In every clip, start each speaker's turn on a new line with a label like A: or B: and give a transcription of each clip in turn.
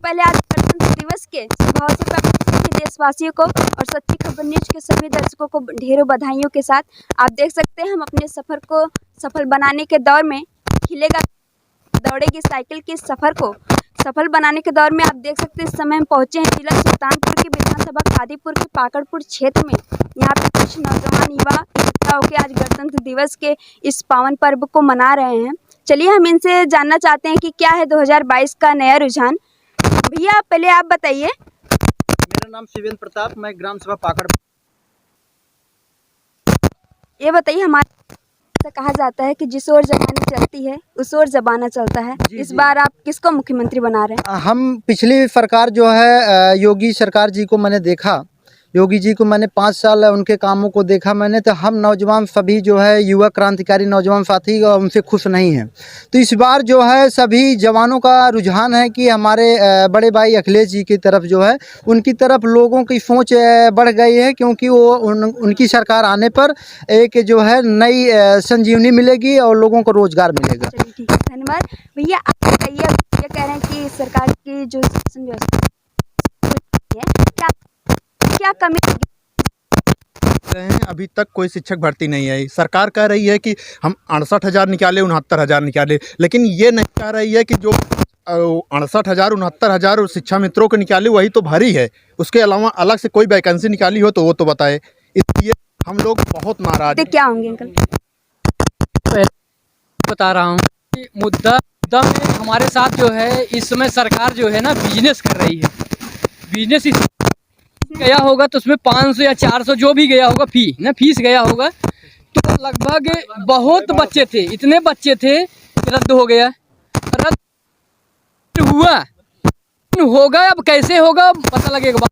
A: पहले आज गणतंत्र दिवस के शुभ अवसर पर सभी देशवासियों को और सच्ची खबर न्यूज के सभी दर्शकों को ढेरों बधाइयों के साथ आप देख सकते हैं हम अपने सफ़र को सफल बनाने के दौर में खिलेगा दौड़ेगी साइकिल के सफ़र को सफल बनाने के दौर में आप देख सकते हैं इस समय हम पहुंचे हैं जिला सुल्तानपुर के विधानसभा खादीपुर के पाकड़पुर क्षेत्र में। यहाँ पे कुछ नौजवान युवा इकट्ठा होकर आज गणतंत्र दिवस के इस पावन पर्व को मना रहे हैं। चलिए हम इनसे जानना चाहते हैं कि क्या है 2022 का नया रुझान। भैया पहले आप बताइए।
B: मेरा नाम शिवेंद्र प्रताप, मैं ग्राम सभा पाकड़।
A: ये बताइए, हमारे कहा जाता है कि जिस ओर जबानी चलती है उस ओर जबाना चलता है। इस बार आप किसको मुख्यमंत्री बना रहे हैं?
B: हम पिछली सरकार जो है योगी सरकार जी को मैंने देखा, योगी जी को मैंने 5 साल उनके कामों को देखा मैंने, तो हम नौजवान सभी जो है युवा क्रांतिकारी नौजवान साथी उनसे खुश नहीं हैं। तो इस बार जो है सभी जवानों का रुझान है कि हमारे बड़े भाई अखिलेश जी की तरफ जो है उनकी तरफ लोगों की सोच बढ़ गई है, क्योंकि वो उनकी सरकार आने पर एक जो है नई संजीवनी मिलेगी और लोगों को रोजगार मिलेगा।
A: ठीक है, धन्यवाद। भैया आप बताइए, ये कह रहे हैं कि सरकार की जो शासन व्यवस्था है क्या कमी
C: हैं? अभी तक कोई शिक्षक भर्ती नहीं आई। सरकार कह रही है कि हम 68,000 निकाले, 69,000 निकाले, लेकिन ये नहीं कह रही है कि जो 68,000 69,000 शिक्षा मित्रों को निकाले वही तो भरी है, उसके अलावा अलग से कोई वैकेंसी निकाली हो तो वो तो बताए। इसलिए हम लोग बहुत नाराज हैं।
A: क्या होंगे अंकल?
D: बता रहा हूँ कि मुद्दा में हमारे साथ जो है इस समय सरकार जो है ना बिजनेस कर रही है। बिजनेस गया होगा तो उसमें 500 या 400 जो भी गया होगा फीस गया होगा, तो लगभग बहुत बच्चे थे, इतने बच्चे थे रद्द हो गया। रद्द हुआ होगा, अब कैसे होगा पता लगेगा।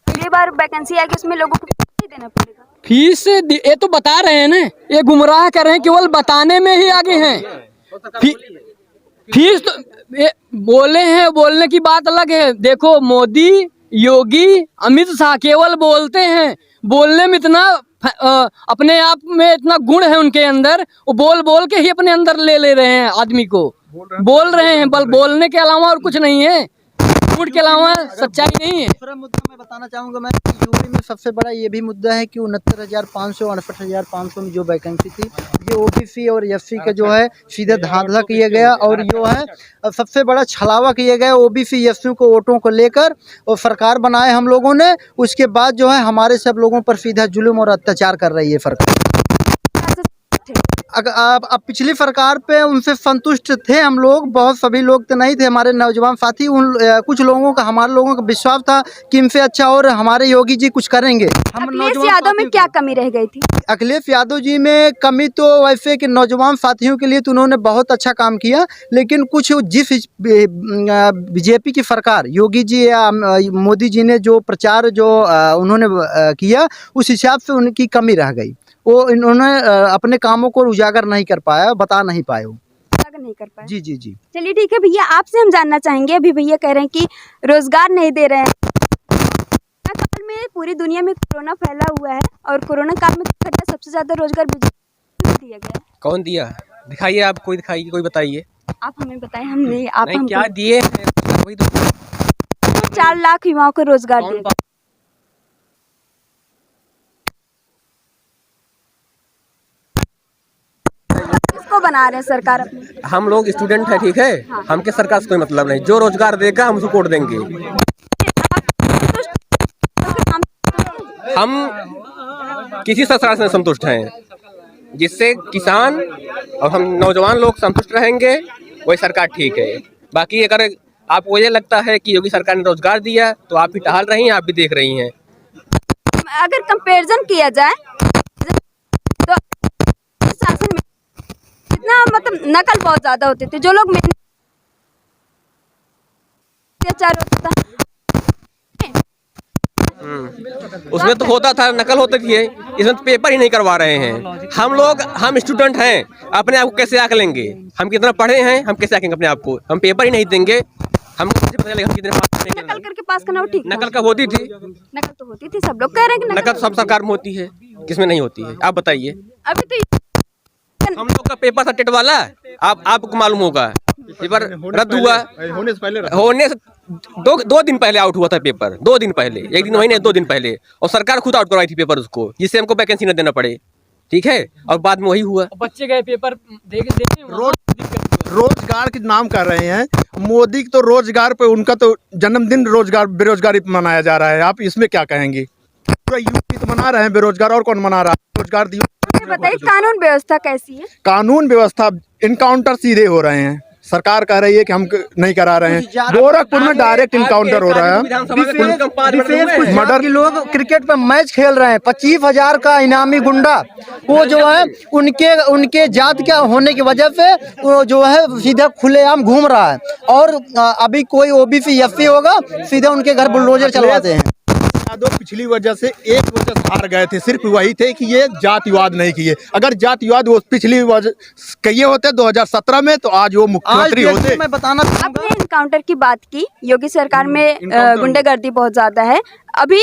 A: अगली बार वैकेंसी आएगी उसमें लोगों को फीस देना पड़ेगा।
D: फीस ये तो बता रहे हैं ना, ये गुमराह कर रहे हैं, केवल बताने में ही आगे हैं। फीस तो बोले हैं, बोलने की बात अलग है। देखो मोदी, योगी, अमित शाह केवल बोलते हैं, बोलने में इतना अपने आप में इतना गुण है उनके अंदर, वो बोल बोल के ही अपने अंदर ले रहे हैं आदमी को, बोल रहे हैं बल बोलने के अलावा और कुछ नहीं है, झूठ के अलावा सच्चाई नहीं है।
B: दूसरा मुद्दा मैं बताना चाहूँगा, मैं यूपी में सबसे बड़ा ये भी मुद्दा है कि 69,500 68,500 में जो वैकेंसी थी ये ओबीसी और एससी का जो है सीधे धांधला किया गया, और जो है सबसे बड़ा छलावा किया गया ओबीसी एससी को वोटों को लेकर, और सरकार बनाए हम लोगों ने, उसके बाद जो है हमारे सब लोगों पर सीधा जुल्म और अत्याचार कर रही है सरकार। अगर आप पिछली सरकार पे उनसे संतुष्ट थे हम लोग, बहुत सभी लोग तो नहीं थे, हमारे नौजवान साथी कुछ लोगों का, हमारे लोगों का विश्वास था कि इनसे अच्छा और हमारे योगी जी कुछ करेंगे। हम
A: अखिलेश यादव में क्या कमी रह गई थी?
B: अखिलेश यादव जी में कमी तो वैसे कि नौजवान साथियों के लिए तो उन्होंने बहुत अच्छा काम किया, लेकिन कुछ जिस बीजेपी की सरकार योगी जी या मोदी जी ने जो प्रचार जो उन्होंने किया उस हिसाब से उनकी कमी रह गई। वो इन्होंने अपने कामों को उजागर नहीं कर पाया, बता नहीं पाए वो।
A: नहीं कर पाए।
B: जी जी जी।
A: चलिए ठीक है भैया, आपसे हम जानना चाहेंगे, अभी भैया कह रहे हैं कि रोजगार नहीं दे रहे हैं। काल में पूरी दुनिया में कोरोना फैला हुआ है और कोरोना काल में सबसे ज्यादा रोजगार दिया गया।
E: कौन दिया? दिखाइए, आप कोई दिखाइए, कोई बताइए।
A: आप हमें बताएं, हम नहीं, आप
E: नहीं, क्या दिए हैं? वही तो
A: 4 लाख युवाओं को रोजगार दिया। किसको बना रहे हैं सरकार अपनी?
E: हम लोग स्टूडेंट है, ठीक है।
A: हाँ।
E: हमके सरकार से कोई मतलब नहीं, जो रोजगार देगा हम उसको वोट देंगे। हम किसी सरकार से संतुष्ट हैं, जिससे किसान और हम नौजवान लोग संतुष्ट रहेंगे वही सरकार ठीक है। बाकी अगर आपको ये लगता है कि योगी सरकार ने रोजगार दिया तो आप भी टहल रही हैं, आप भी देख रही हैं।
A: अगर कंपैरिजन किया जाए तो शासन में इतना मतलब नकल बहुत ज्यादा होते थे, जो लोग अत्याचार होता था
E: उसमें तो होता था, नकल होती थी, इसमें तो पेपर ही नहीं करवा रहे हैं। हम स्टूडेंट हैं, अपने आप को कैसे आंक लेंगे? हम कितना पढ़े हैं, हम कैसे आंकेंगे अपने आप को? हम पेपर ही नहीं देंगे, हम पता चलेगा हम कितने पास हैं।
A: नकल करके पास करना ठीक?
E: नकल कब होती थी?
A: नकल तो होती थी, सब लोग कह रहे हैं कि
E: नकल सब सरकार में होती है, किसमें नहीं होती है? आप बताइए।
A: अभी तो
E: हम लोग का पेपर था टेट वाला, आपको मालूम होगा। पेपर रद्द हुआ,
C: होने से पहले
E: होने से दो दिन पहले आउट हुआ था पेपर, 2 दिन पहले, एक दिन वही नहीं 2 दिन पहले, और सरकार खुद आउट करवाई थी पेपर उसको, जिससे हमको वैकेंसी न देना पड़े, ठीक है, और बाद में वही हुआ।
D: बच्चे गए पेपर देखे
C: रोजगार के नाम कर रहे हैं मोदी तो रोजगार पे, उनका तो जन्मदिन रोजगार बेरोजगारी पे मनाया जा रहा है, आप इसमें क्या कहेंगे? पूरा यूपी तो मना रहे हैं बेरोजगार, और कौन मना रहा है? रोजगार दियो।
A: बताइए कानून व्यवस्था कैसी है?
C: कानून व्यवस्था इनकाउंटर सीधे हो रहे हैं, सरकार कह रही है कि हम नहीं करा रहे हैं, गोरखपुर में डायरेक्ट इनकाउंटर हो रहा है,
B: मर्डर के लोग क्रिकेट पे मैच खेल रहे हैं, 25,000 का इनामी गुंडा, वो जो है उनके जात क्या होने की वजह से वो जो है सीधा खुलेआम घूम रहा है, और अभी कोई ओबीसी एफसी होगा सीधा उनके घर बुलडोजर चलवाते हैं।
C: यादव पिछली वजह से एक वजह से हार गए थे, सिर्फ वही थे कि ये जातिवाद नहीं किए, अगर जातिवाद वो पिछली वजह किए होते 2017 में तो आज वो मुख्यमंत्री होते।
B: मैं बताना
A: आपने इनकाउंटर की बात की, योगी सरकार में गुंडागर्दी बहुत ज्यादा है, अभी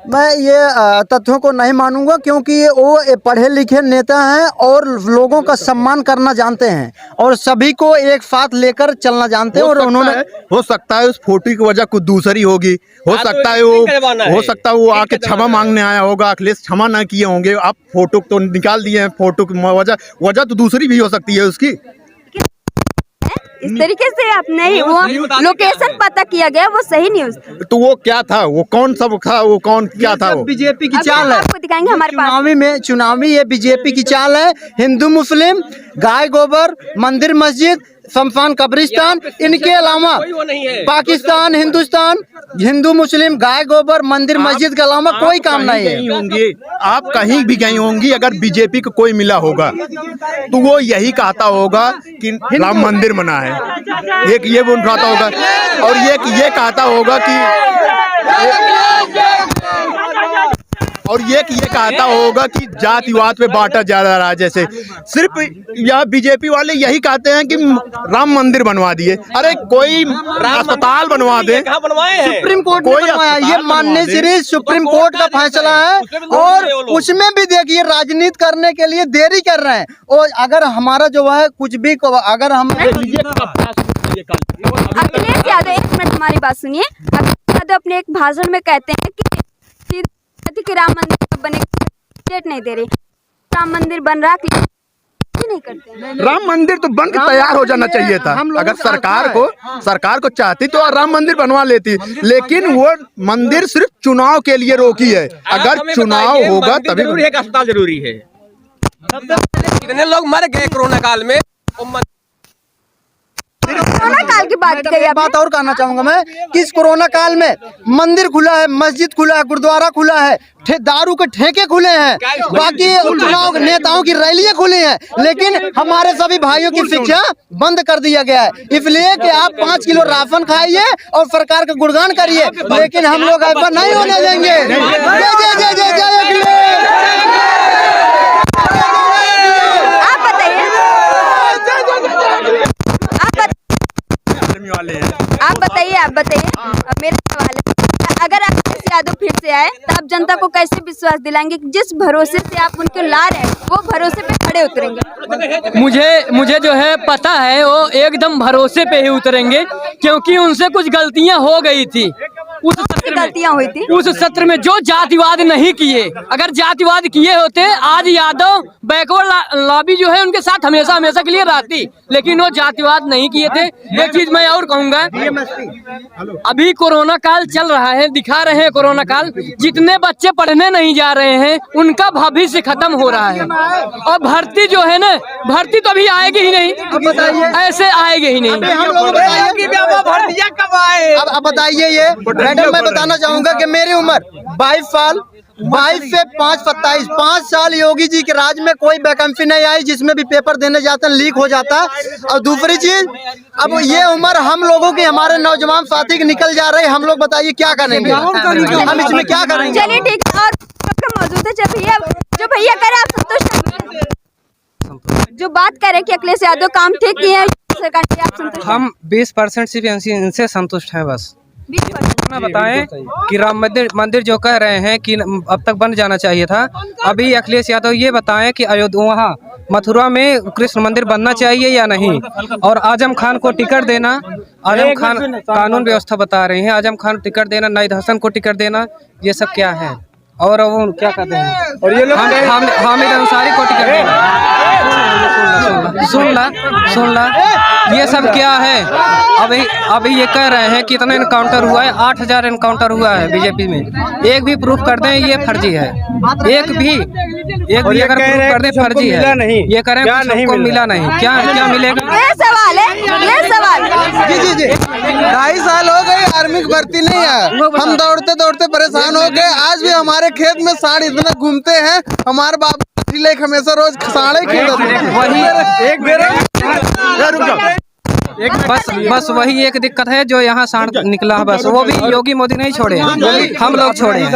B: मैं ये तथ्यों को नहीं मानूंगा, क्योंकि वो पढ़े लिखे नेता हैं और लोगों का सम्मान करना जानते हैं, और सभी को एक साथ लेकर चलना जानते हैं, और उन्होंने
C: हो सकता है उस फोटो की वजह कुछ दूसरी होगी, हो सकता है वो आके क्षमा मांगने आया होगा, अखिलेश क्षमा ना किए होंगे, आप फोटो तो निकाल दिए हैं, फोटो की वजह तो दूसरी भी हो सकती है उसकी।
A: इस तरीके से आप नहीं, वो लोकेशन पता किया गया, वो सही न्यूज़।
C: तो वो क्या था, वो कौन सब था, वो कौन क्या था? वो
B: बीजेपी की चाल है,
A: आपको दिखाएंगे हमारे पास
B: चुनावी ये बीजेपी की चाल है। हिंदू मुस्लिम, गाय गोबर, मंदिर मस्जिद, शमशान कब्रिस्तान, इनके अलावा पाकिस्तान हिंदुस्तान, हिंदू मुस्लिम, गाय गोबर, मंदिर मस्जिद के अलावा कोई काम नहीं है।
C: होंगे आप कहीं भी गई होंगी, अगर बीजेपी को कोई मिला होगा तो वो यही कहता होगा कि राम मंदिर बना है, एक ये बोल रहा होगा, और ये कहता होगा कि ये कहता होगा कि जातिवाद पे बांटा जा रहा है, जैसे सिर्फ यह बीजेपी वाले यही कहते हैं कि राम मंदिर बनवा दिए, अरे कोई अस्पताल बनवा दे,
B: सुप्रीम कोर्ट ने बनवाया, ये मानने से सुप्रीम कोर्ट का फैसला है, और उसमें भी देखिए राजनीति करने के लिए देरी कर रहे हैं, और अगर हमारा जो है कुछ भी अगर हम
A: अखिलेश यादव, एक मिनट हमारी बात सुनिए। अखिलेश यादव अपने एक भाषण में कहते हैं कि राम मंदिर बने, स्टेट नहीं दे रही, राम मंदिर बन रहा नहीं करते।
C: राम मंदिर तो बन के तैयार हो जाना चाहिए था, अगर सरकार को चाहती तो राम मंदिर बनवा लेती, लेकिन वो मंदिर सिर्फ चुनाव के लिए रोकी है, अगर चुनाव होगा तभी
E: अस्पताल जरूरी है। कितने लोग मर गए कोरोना काल में,
A: कोरोना काल की बात कही।
B: एक बात और कहना चाहूंगा मैं कि इस कोरोना काल में मंदिर खुला है, मस्जिद खुला है, गुरुद्वारा खुला है, दारू के ठेके खुले हैं, बाकी चुनाव नेताओं की रैलियां खुली हैं, लेकिन हमारे सभी भाइयों की शिक्षा बंद कर दिया गया है, इसलिए कि आप 5 किलो राशन खाइए और सरकार का गुणगान करिए, लेकिन हम लोग ऐसा नहीं होने देंगे। जय जय जय जय जय अखिलेश।
A: आप बताइए मेरा सवाल है, अगर अखिलेश यादव फिर से आए तो आप जनता को कैसे विश्वास दिलाएंगे कि जिस भरोसे से आप उनके ला रहे हैं वो भरोसे पे खड़े उतरेंगे?
D: मुझे जो है पता है वो एकदम भरोसे पे ही उतरेंगे, क्योंकि उनसे कुछ गलतियां हो गई थी, उस सत्र में जो जातिवाद नहीं किए, अगर जातिवाद किए होते आज यादव बैकवर्ड लॉबी जो है उनके साथ हमेशा के लिए रहती, लेकिन वो जातिवाद नहीं किए थे। एक चीज मैं और कहूंगा, अभी कोरोना काल चल रहा है, दिखा रहे हैं कोरोना काल, जितने बच्चे पढ़ने नहीं जा रहे हैं उनका भविष्य खत्म हो रहा है, और भर्ती जो है ना, भर्ती तो अभी आएगी ही नहीं, ऐसे आएगी ही नहीं।
B: अब बताइए ये मैडम, मैं बताना चाहूंगा कि मेरी उम्र 22 साल, 22 से 5 27, 5 साल योगी जी के राज में कोई वैकेंसी नहीं आई जिसमें भी पेपर देने जाते हैं लीक हो जाता है। और दूसरी चीज, अब ये उम्र हम लोगों की, हमारे नौजवान साथी की निकल जा रही है, हम लोग बताइए क्या करेंगे, हम इसमें क्या करेंगे?
A: चलिए ठीक है, और मौजूद है भैया, जो भैया करे आप संतुष्ट, जो बात करें कि अखिलेश यादव काम ठीक किए हैं सरकार से, आप संतुष्ट?
F: हम 20% सिर्फ इनसे संतुष्ट हैं, बस
A: 20%।
F: इतना बताएं कि राम मंदिर जो कह रहे हैं कि अब तक बन जाना चाहिए था, अभी अखिलेश यादव ये बताएं कि अयोध्या वहाँ मथुरा में कृष्ण मंदिर बनना चाहिए या नहीं, और आजम खान को टिकट देना, आजम खान कानून व्यवस्था बता रहे हैं, आजम खान टिकट देना, नाहिद हसन को टिकट देना, ये सब क्या है, और वो क्या कहते हैं, और ये लोग हामिद अंसारी को टिकट देना। सुन ला ये सब क्या है। अभी ये कह रहे हैं कि इतना इनकाउंटर हुआ है, 8000 इनकाउंटर हुआ है बीजेपी में, एक भी प्रूफ कर दें ये फर्जी है, एक भी अगर प्रूफ कर दें फर्जी है, ये करें हमको मिला नहीं, क्या मिलेगा।
A: ये सवाल है, ये सवाल।
B: जी 2.5 साल हो गए आर्मी की भर्ती नहीं है, हम दौड़ते दौड़ते परेशान हो गए। आज भी हमारे खेत में साढ़ इतना घूमते हैं, हमारे बाप लेक हमेशा रोज साढ़े
F: वही बस वही एक दिक्कत है जो यहाँ सांड निकला है, बस वो भी योगी मोदी नहीं छोड़े, हम लोग छोड़े हैं।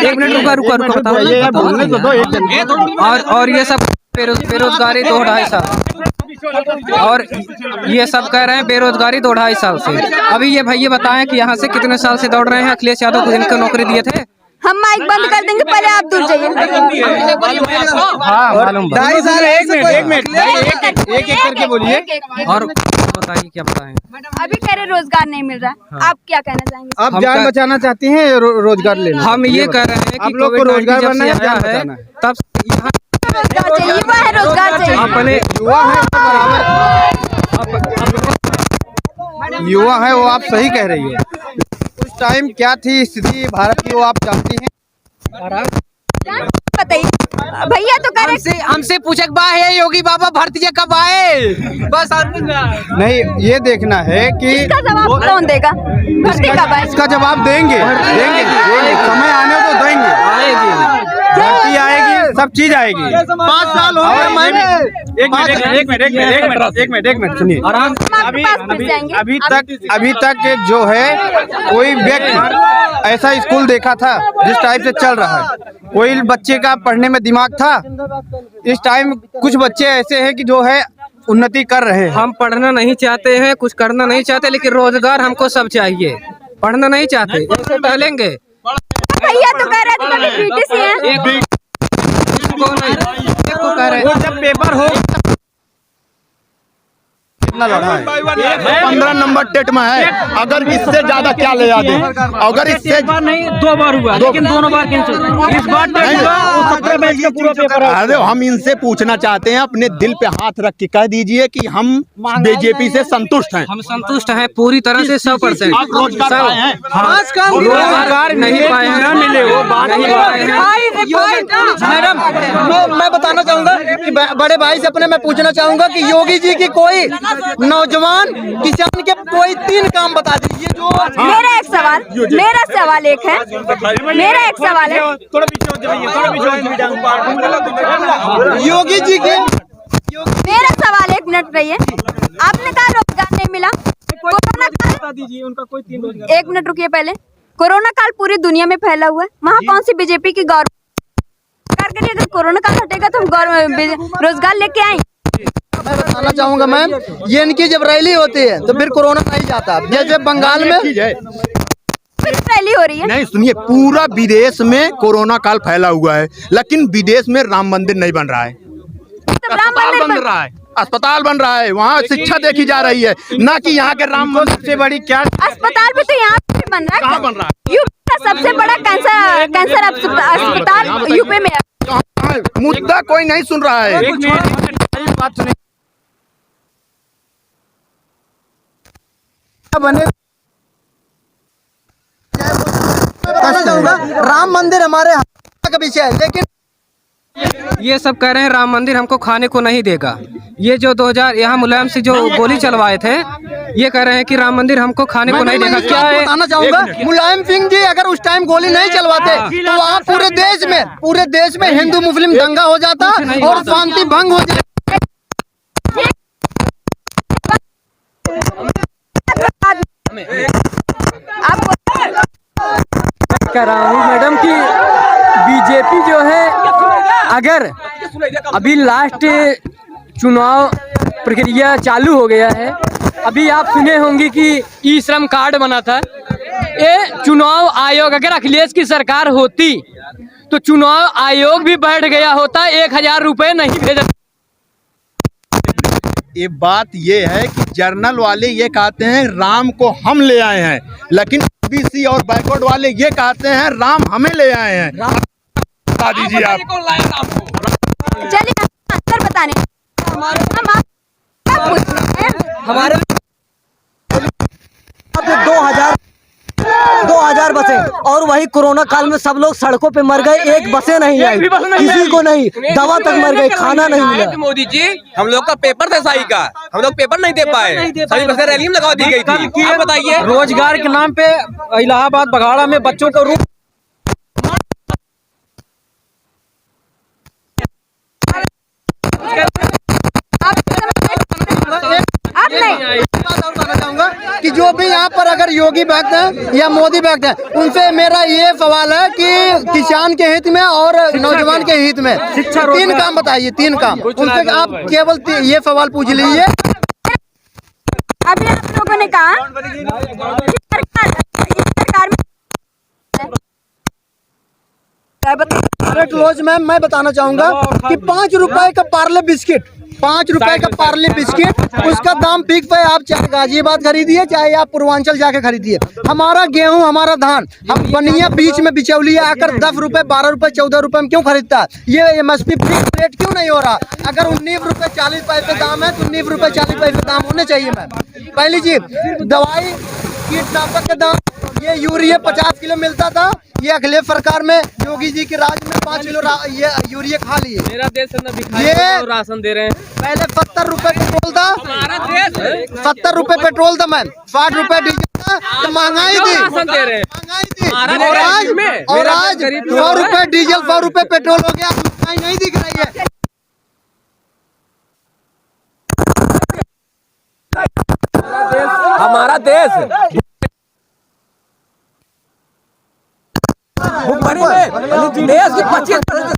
F: एक मिनट रुका और ये सब बेरोजगारी 2-2.5 साल, और ये सब कह रहे हैं बेरोजगारी 2-2.5 साल से। अभी ये भैया बताएं कि यहाँ से कितने साल से दौड़ रहे हैं, अखिलेश यादव को जिनको नौकरी दिए थे।
A: हम माइक बंद कर देंगे, पहले आप दूर जाइए।
B: 2.5 साल। एक मिनट एक करके बोलिए।
F: और बताइए क्या बताएं।
A: अभी कह रहे रोजगार नहीं मिल रहा, आप क्या कहना चाहेंगे?
B: आप जान बचाना चाहती हैं रोजगार लेना?
F: हम ये कह रहे हैं कि
B: आप लोग को रोजगार बनना है, जान
F: है,
B: बचाना है।
F: तब यहाँ
A: रोजगार चाहिए, युवा है, रोजगार चाहिए।
F: अपने
B: युवा है, वो आप सही कह रही है। उस टाइम क्या थी स्थिति भारत की, वो आप जानती हैं?
A: बताइए भैया, तो कह रहे
D: हमसे पूछक बा है योगी बाबा भर्ती कब आए, बस
B: नहीं, ये देखना है कि
A: इसका जवाब कौन देगा, भर्ती कब आए?
B: इसका जवाब देंगे, समय आने तो देंगे, भर्ती आएगी, सब चीज आएगी। 5 साल हो गए। एक मिनट सुनिए। अभी तक जो है कोई व्यक्ति ऐसा स्कूल देखा था जिस टाइप से चल रहा है? कोई बच्चे का पढ़ने में दिमाग था? इस टाइम कुछ बच्चे ऐसे हैं कि जो है उन्नति कर रहे हैं।
F: हम पढ़ना नहीं चाहते हैं, कुछ करना नहीं चाहते, लेकिन रोजगार हमको सब चाहिए, पढ़ना नहीं चाहते, ऐसे टहलेंगे।
A: भैया तो कह रहे थे ब्रिटिश हैं।
B: जब पेपर हो कितना लड़ा है?
C: 15 नंबर टेट में है, अगर इससे ज्यादा क्या ले जाते, अगर इससे
D: नहीं 2 बार हुआ, लेकिन दोनों बार कैंसिल, इस बार 17 बैच का पूरा पेपर।
C: अरे हम इनसे पूछना चाहते हैं, अपने दिल पे हाथ रख के कह दीजिए कि हम बीजेपी से संतुष्ट हैं।
F: हम संतुष्ट हैं पूरी तरह से 100%।
C: आप रोजगार पाए हैं?
F: रोजगार नहीं पाए हैं, मिले वो बात नहीं पाए हैं।
B: मैडम मैं बताना चाहूंगा कि बड़े भाई से अपने मैं पूछना चाहूंगा कि योगी जी की कोई नौजवान किसान के कोई 3 काम बता दीजिए जो।
A: मेरा एक सवाल है, मेरा एक सवाल है,
B: योगी जी के
A: मेरा सवाल 1 मिनट रहिए। आपने कहा रोजगार नहीं मिला, कोरोना काल, 1 मिनट रुकिए पहले। कोरोना काल पूरी दुनिया में फैला हुआ है, वहाँ कौन सी बीजेपी की गवर्नमेंट करिए? अगर कोरोना काल हटेगा तो हम रोजगार लेके आए।
B: मैं बताना चाहूंगा मैम, ये इनकी जब रैली होती है तो फिर कोरोना नहीं जाता। जैसे बंगाल में
A: रैली हो रही है,
C: नहीं सुनिए, पूरा विदेश में कोरोना काल फैला हुआ है, लेकिन विदेश में राम मंदिर नहीं बन रहा है, अस्पताल बन रहा है, अस्पताल बन रहा है, वहाँ शिक्षा देखी जा रही है, ना कि यहाँ के राम मंदिर से बड़ी क्या
A: अस्पताल भी तो यहाँ पे बन रहा है।
C: कहाँ बन रहा है?
A: यूपी का सबसे बड़ा कैंसर अस्पताल यूपी में है।
C: मुद्दा कोई नहीं सुन रहा है।
B: बात सुनिए, बने राम मंदिर हमारे का विषय है, लेकिन
F: ये सब कह रहे हैं राम मंदिर हमको खाने को नहीं देगा। ये जो 2000 यहाँ मुलायम से जो गोली चलवाए थे, ये कह रहे हैं कि राम मंदिर हमको खाने को नहीं देगा। क्या है
B: बताना चाहूंगा, मुलायम सिंह जी अगर उस टाइम गोली नहीं चलवाते तो वहाँ पूरे देश में हिंदू मुस्लिम दंगा हो जाता और शांति भंग हो जाता।
D: कह रहा हूँ मैडम कि बीजेपी जो है, अगर अभी लास्ट चुनाव प्रक्रिया चालू हो गया है अभी आप सुने होंगे कि ई श्रम कार्ड बना था। ये चुनाव आयोग, अगर अखिलेश की सरकार होती तो चुनाव आयोग भी बैठ गया होता, 1000 रुपये नहीं भेजा।
C: ये बात ये है कि जर्नल वाले ये कहते हैं राम को हम ले आए हैं, लेकिन ओबीसी और बैकवर्ड वाले ये कहते हैं राम हमें ले आए हैं। बता दीजिए आप।
A: चलिए अंतर बताने हम आप क्या पूछ रहे हैं?
G: हमारे 2000 बसें, और वही कोरोना काल में सब लोग सड़कों पे मर गए, एक बसें नहीं आई, किसी को नहीं, दवा तक मर गई, खाना नहीं मिला।
E: मोदी जी, हम लोग का पेपर था सही का, हम लोग पेपर नहीं दे पाए, सभी बसें रैली में लगा दी गई थी। आप बताइए,
F: रोजगार के नाम पे इलाहाबाद बघाड़ा में बच्चों को
A: आप नहीं
B: कि जो भी यहाँ पर अगर योगी भक्त हैं या मोदी भक्त हैं, उनसे मेरा ये सवाल है कि किसान के हित में और नौजवान के हित में तीन काम बताइए, तीन काम उनसे आप केवल ये सवाल पूछ लीजिए।
A: अभी आप लोगों ने कहा
B: क्लोज मैम, मैं बताना चाहूंगा कि 5 रुपए का पार्ले बिस्किट, 5 रुपए का पार्ले बिस्किट, उसका दाम फिक्स है। आप चाहे गाजियाबाद खरीदिए, चाहे आप पूर्वांचल जाके खरीदिए। हमारा गेहूं, हमारा धान हम बनिया बीच में बिचौलिया आकर 10 रुपए, 12 रुपए, 14 रुपए में क्यों खरीदता है? ये MSP फिक्स रेट क्यों नहीं हो रहा? अगर 19 रुपए 40 पैसे दाम है तो 19 रुपए 40 पैसे दाम होने चाहिए मैम। पहली चीज, दवाई कीटनाशक के दाम, ये यूरिया 50 किलो मिलता था, ये अखिलेश सरकार में योगी जी के राज में 5 किलो ये यूरिया खा लिए।
D: मेरा देश
B: ये
D: राशन दे रहे हैं।
B: पहले 70 रुपए पेट्रोल था,
D: हमारा देश
B: 70 रुपए पेट्रोल था मैम, 60 रुपए डीजल था, तो महंगाई थी,
D: राशन दे रहे हैं।
B: महंगाई थी। और आज 100 रुपए डीजल, 100 रुपए पेट्रोल हो गया, महंगाई नहीं दिख रही है।
E: हमारा देश भुखमरी में देश की 25%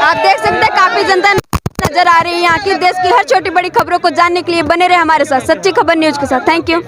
A: आप देख सकते हैं काफी जनता नजर आ रही है यहाँ की। देश की हर छोटी बड़ी खबरों को जानने के लिए बने रहे हमारे साथ सच्ची खबर न्यूज के साथ। Thank you.